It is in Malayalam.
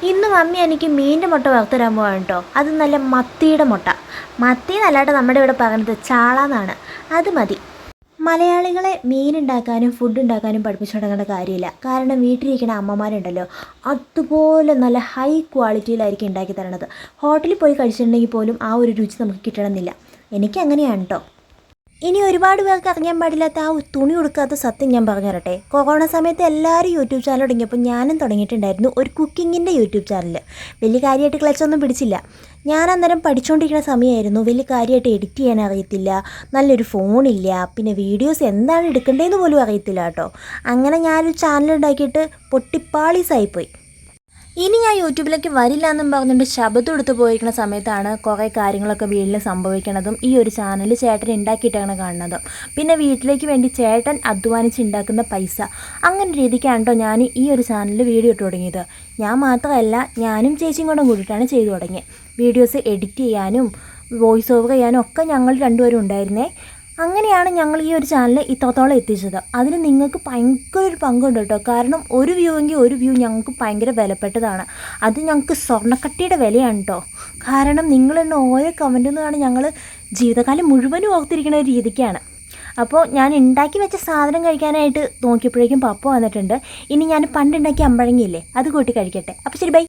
ഇന്ന് മമ്മി എനിക്ക് മീനിൻ്റെ മുട്ട വറുത്തരാൻ പോവാണ് കേട്ടോ. അത് നല്ല മത്തിയുടെ മുട്ട. മത്തി എന്നല്ലാണ്ട് നമ്മുടെ ഇവിടെ പറയുന്നത് ചാള എന്നാണ്. അത് മതി. മലയാളികളെ മീനുണ്ടാക്കാനും ഫുഡ് ഉണ്ടാക്കാനും പഠിപ്പിച്ചു തുടങ്ങേണ്ട കാര്യമില്ല. കാരണം വീട്ടിലിരിക്കുന്ന അമ്മമാരുണ്ടല്ലോ, അതുപോലെ നല്ല ഹൈ ക്വാളിറ്റിയിലായിരിക്കും ഉണ്ടാക്കി തരണത്. ഹോട്ടലിൽ പോയി കഴിച്ചിട്ടുണ്ടെങ്കിൽ പോലും ആ ഒരു രുചി നമുക്ക് കിട്ടണമെന്നില്ല. എനിക്കങ്ങനെയാണ് കേട്ടോ. ഇനി ഒരുപാട് പേർക്ക് അറിയാൻ പാടില്ലാത്ത ആ തുണി കൊടുക്കാത്ത സത്യം ഞാൻ പറഞ്ഞു തരട്ടെ. കൊറോണ സമയത്ത് എല്ലാവരും യൂട്യൂബ് ചാനൽ തുടങ്ങിയപ്പോൾ ഞാനും തുടങ്ങിയിട്ടുണ്ടായിരുന്നു ഒരു കുക്കിങ്ങിൻ്റെ യൂട്യൂബ് ചാനൽ. വലിയ കാര്യമായിട്ട് ക്ലച്ചൊന്നും പിടിച്ചില്ല. ഞാൻ അന്നേരം പഠിച്ചുകൊണ്ടിരിക്കുന്ന സമയമായിരുന്നു. വലിയ കാര്യമായിട്ട് എഡിറ്റ് ചെയ്യാൻ അറിയത്തില്ല, നല്ലൊരു ഫോണില്ല, പിന്നെ വീഡിയോസ് എന്താണ് എടുക്കേണ്ടതെന്ന് പോലും അറിയത്തില്ല കേട്ടോ. അങ്ങനെ ഞാനൊരു ചാനൽ ഉണ്ടാക്കിയിട്ട് പൊട്ടിപ്പാളീസായിപ്പോയി. ഇനി ഞാൻ യൂട്യൂബിലേക്ക് വരില്ല എന്നും പറഞ്ഞുകൊണ്ട് ശബ്ദം എടുത്ത് പോയിരിക്കുന്ന സമയത്താണ് കുറേ കാര്യങ്ങളൊക്കെ വീട്ടിൽ സംഭവിക്കണതും ഈ ഒരു ചാനൽ ചേട്ടൻ ഉണ്ടാക്കിയിട്ടാണ് കാണുന്നതും. പിന്നെ വീട്ടിലേക്ക് വേണ്ടി ചേട്ടൻ അധ്വാനിച്ച് ഉണ്ടാക്കുന്ന പൈസ, അങ്ങനെ രീതിക്കാണ് കേട്ടോ ഞാൻ ഈ ഒരു ചാനലിൽ വീഡിയോ ഇട്ട് തുടങ്ങിയത്. ഞാൻ മാത്രമല്ല, ഞാനും ചേച്ചിയും കൂടെ കൂടിയിട്ടാണ് ചെയ്തു തുടങ്ങിയത്. വീഡിയോസ് എഡിറ്റ് ചെയ്യാനും വോയിസ് ഓവർ ചെയ്യാനും ഒക്കെ ഞങ്ങൾ രണ്ടുപേരും ഉണ്ടായിരുന്നേ. അങ്ങനെയാണ് ഞങ്ങൾ ഈ ഒരു ചാനൽ ഇത്രത്തോളം എത്തിച്ചത്. അതിന് നിങ്ങൾക്ക് ഭയങ്കര ഒരു പങ്കുണ്ട് കേട്ടോ. കാരണം ഒരു വ്യൂ എങ്കിൽ ഒരു വ്യൂ ഞങ്ങൾക്ക് ഭയങ്കര വിലപ്പെട്ടതാണ്. അത് ഞങ്ങൾക്ക് സ്വർണ്ണക്കട്ടിയുടെ വിലയാണ് കേട്ടോ. കാരണം നിങ്ങളിടുന്ന ഓരോ കമൻറ്റിൽ നിന്നാണ് ഞങ്ങൾ ജീവിതകാലം മുഴുവനും ഓർത്തിരിക്കുന്ന ഒരു രീതിക്കാണ്. അപ്പോൾ ഞാൻ ഉണ്ടാക്കി വെച്ച സാധനം കഴിക്കാനായിട്ട് നോക്കിയപ്പോഴേക്കും പപ്പ വന്നിട്ടുണ്ട്. ഇനി ഞാൻ പണ്ടുണ്ടാക്കിയ അമ്പഴങ്ങിയില്ലേ, അത് കൂട്ടി കഴിക്കട്ടെ. അപ്പോൾ ശരി, ബൈ.